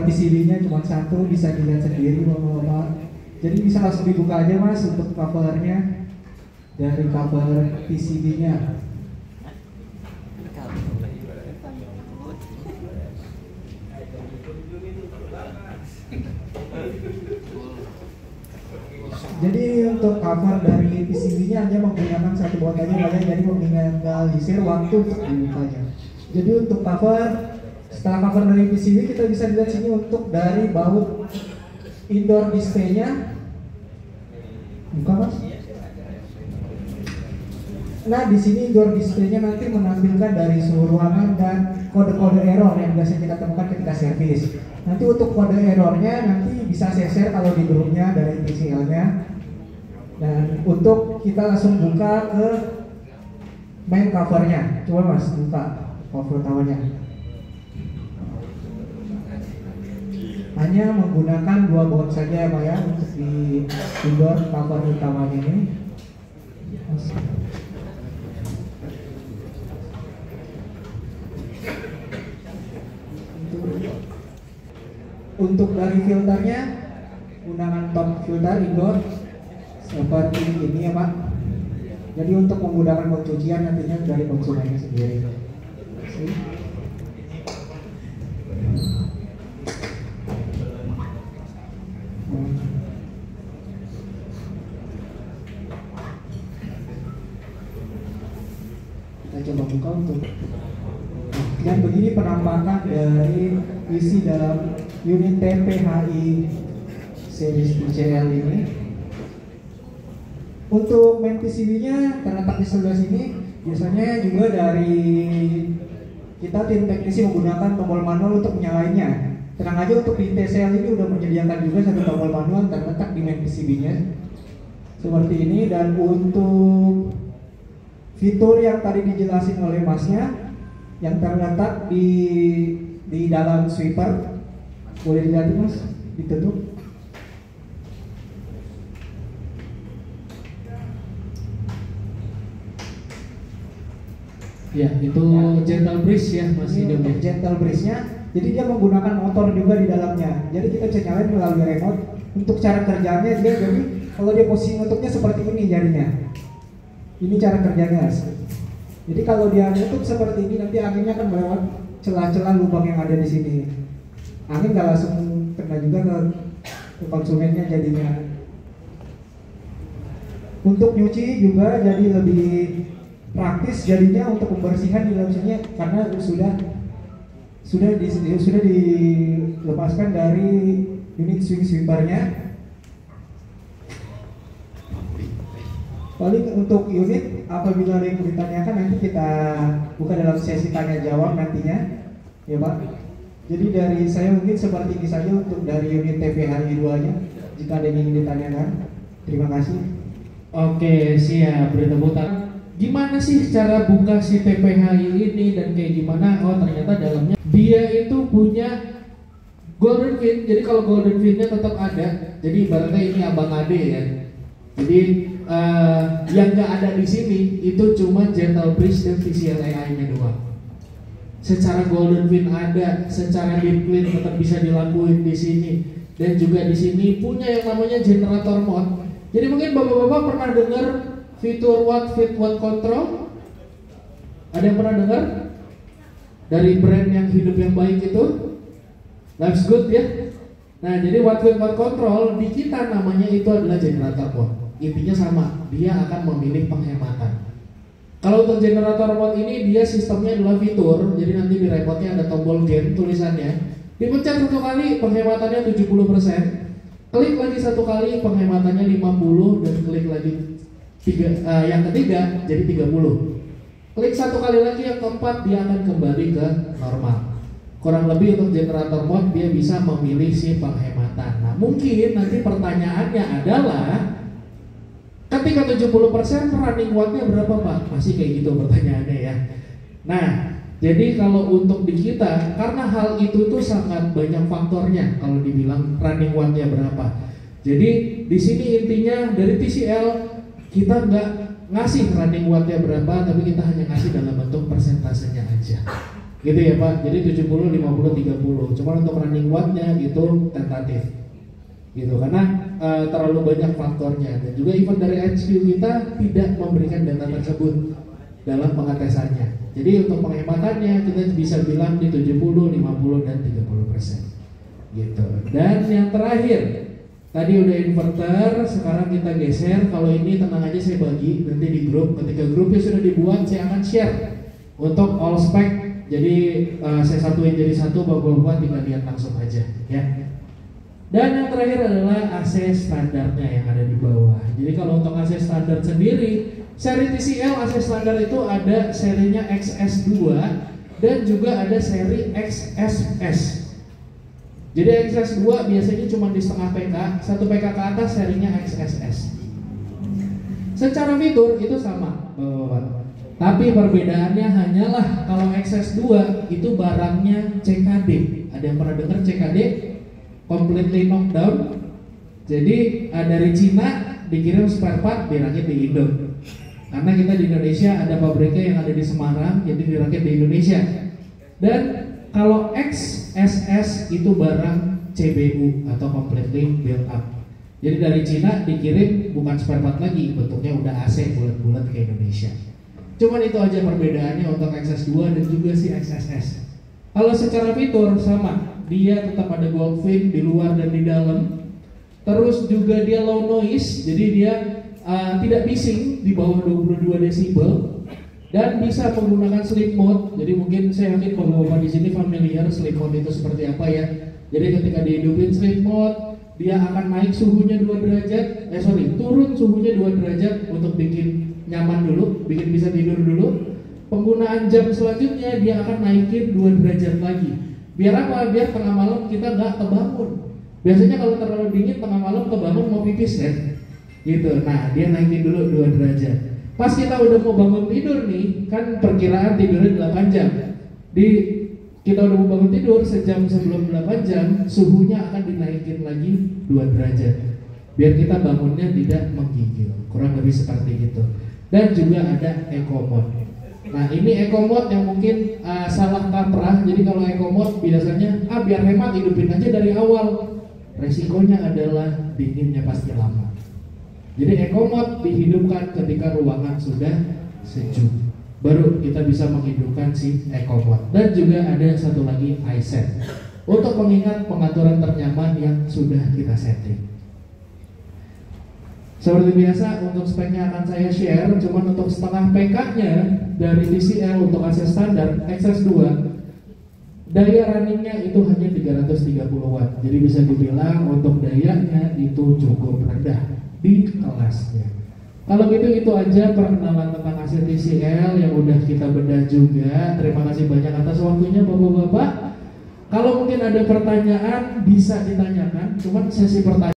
PCB-nya cuma satu, bisa dilihat sendiri bapak-bapak. Jadi bisa langsung dibuka aja mas untuk covernya, dari cover PCB-nya. Jadi untuk cover dari PCB-nya hanya menggunakan satu baut aja, banyak jadi meminimalisir waktu untuk dibukanya. Jadi untuk cover, setelah cover dari PCB kita bisa lihat sini untuk dari baut indoor display-nya. Buka mas. Nah di sini indoor display-nya nanti menampilkan dari suhu ruangan dan kode-kode error yang biasanya kita temukan ketika servis. Nanti untuk kode errornya nanti bisa share kalau di grupnya dari TCL-nya. Dan untuk kita langsung buka ke main covernya. Coba mas buka cover utamanya. Hanya menggunakan dua baut saja ya Pak ya untuk di indoor cover utamanya ini. Untuk dari filternya menggunakan top filter indoor seperti ini ya Pak. Jadi untuk memudahkan pencucian nantinya dari konsumennya sendiri. Kita coba buka untuk. Dan begini penampakan dari isi dalam unit TPHI series TCL ini. Untuk main PCB-nya terletak di sebelah sini. Biasanya juga dari kita tim teknisi menggunakan tombol manual untuk menyalainnya. Tenang aja, untuk di TCL ini udah menyediakan juga satu tombol manual terletak di main PCB-nya seperti ini. Dan untuk fitur yang tadi dijelasin oleh masnya yang terletak di dalam sweeper, boleh dilihat mas, ditutup. Ya, itu gentle breeze ya masih untuk gentle breeze-nya. Jadi dia menggunakan motor juga di dalamnya. Jadi kita bisa nyalain melalui remote. Untuk cara kerjanya dia, jadi kalau dia posisi nutupnya seperti ini jadinya. Ini cara kerjanya. Jadi kalau dia nutup seperti ini, nanti anginnya akan melewat celah-celah lubang yang ada di sini. Angin nggak langsung kena juga ke konsumennya jadinya. Untuk nyuci juga jadi lebih praktis jadinya untuk pembersihan di dalam sini karena sudah dilepaskan dari unit swing sweeper-nya. Paling untuk unit apabila ada yang ditanyakan nanti kita buka dalam sesi tanya jawab nantinya ya Pak. Jadi dari saya mungkin seperti ini saja untuk dari unit TPHI 2-nya. Jika ada yang ingin ditanyakan, terima kasih. Oke, siap, beri tepuk tangan. Gimana sih cara buka si TPHI ini dan kayak gimana? Oh ternyata dalamnya dia itu punya golden fin. Jadi kalau golden finnya tetap ada. Jadi ibaratnya ini abang ade ya. Jadi yang nggak ada di sini itu cuma gentle breeze dan VCLAI-nya doang. Secara golden fin ada, secara deep clean tetap bisa dilakuin di sini. Dan juga di sini punya yang namanya generator mode. Jadi mungkin bapak-bapak pernah dengar fitur watt fit watt control? Ada yang pernah dengar? Dari brand yang hidup yang baik itu? Life's Good ya. Nah, jadi watt fit watt control di kita namanya itu adalah generator mode. Intinya sama, dia akan memilih penghematan. Kalau untuk generator mode ini dia sistemnya adalah fitur. Jadi nanti di remote-nya ada tombol gain tulisannya. Dipencet satu kali penghematannya 70%. Klik lagi satu kali penghematannya 50 dan klik lagi yang ketiga jadi 30. Klik satu kali lagi yang keempat dia akan kembali ke normal. Kurang lebih untuk generator mode dia bisa memilih si penghematan. Nah mungkin nanti pertanyaannya adalah ketika 70% running watt-nya berapa Pak? Masih kayak gitu pertanyaannya ya. Nah jadi kalau untuk di kita karena hal itu tuh sangat banyak faktornya kalau dibilang running watt-nya berapa. Jadi di sini intinya dari TCL kita nggak ngasih running watt-nya berapa, tapi kita hanya ngasih dalam bentuk persentasenya aja. gitu ya Pak. Jadi 70, 50, 30. Cuma untuk running wattnya itu tentatif gitu, karena terlalu banyak faktornya, dan juga even dari HQ kita tidak memberikan data tersebut dalam pengetesannya. Jadi untuk penghematannya kita bisa bilang di 70, 50, dan 30% gitu. Dan yang terakhir tadi udah inverter, sekarang kita geser. Kalau ini tenang aja, saya bagi nanti di grup. Ketika grupnya sudah dibuat, saya akan share untuk all spec. Jadi saya satuin jadi satu, bapak-bapak tinggal lihat langsung aja ya. Dan yang terakhir adalah AC standarnya yang ada di bawah. Jadi kalau untuk AC standar sendiri, seri TCL AC standar itu ada serinya XS2 dan juga ada seri XSS. Jadi XS2 biasanya cuma di setengah PK, 1 PK ke atas serinya XSS. Secara fitur itu sama, Bapak-bapak. Tapi perbedaannya hanyalah kalau XS2 itu barangnya CKD. Ada yang pernah dengar CKD? Completely knockdown. Jadi dari Cina dikirim spare part dirakit di Indo. Karena kita di Indonesia ada pabriknya yang ada di Semarang, jadi dirakit di Indonesia. Dan kalau XSS itu barang CBU atau completely built up. Jadi dari Cina dikirim bukan spare part lagi, bentuknya udah AC bulat-bulat ke Indonesia. Cuman itu aja perbedaannya untuk XS2 dan juga si XSS. Kalau secara fitur sama, dia tetap ada goldfin di luar dan di dalam. Terus juga dia low noise, jadi dia tidak bising di bawah 22 desibel dan bisa menggunakan sleep mode. Jadi mungkin saya yakin bapak-bapak di sini familiar sleep mode itu seperti apa ya. Jadi ketika dihidupin sleep mode, dia akan naik suhunya 2 derajat, turun suhunya 2 derajat untuk bikin nyaman dulu, bikin bisa tidur dulu. Penggunaan jam selanjutnya dia akan naikin 2 derajat lagi. Biar apa? Biar tengah malam kita nggak kebangun. Biasanya kalau terlalu dingin tengah malam kebangun mau pipis kan? Gitu. Nah, dia naikin dulu 2 derajat. Pas kita udah mau bangun tidur nih, kan perkiraan tidurnya 8 jam. Kita udah mau bangun tidur sejam sebelum 8 jam, suhunya akan dinaikin lagi 2 derajat. Biar kita bangunnya tidak menggigil. Kurang lebih seperti itu. Dan juga ada eco mode. Nah, ini eco mode yang mungkin salah kaprah. Jadi kalau eco mode biasanya biar hemat hidupin aja dari awal. Resikonya adalah dinginnya pasti lama. Jadi eco mode dihidupkan ketika ruangan sudah sejuk. Baru kita bisa menghidupkan si eco mode. Dan juga ada satu lagi iSet untuk mengingat pengaturan ternyaman yang sudah kita setting. Seperti biasa untuk speknya akan saya share, cuman untuk setengah PK-nya dari TCL untuk AC standar XS2 daya runningnya itu hanya 330 watt. Jadi bisa dibilang untuk dayanya itu cukup rendah di kelasnya. Kalau gitu itu aja perkenalan tentang AC TCL yang udah kita bedah juga. Terima kasih banyak atas waktunya Bapak-bapak. Kalau mungkin ada pertanyaan bisa ditanyakan, cuman sesi pertanyaan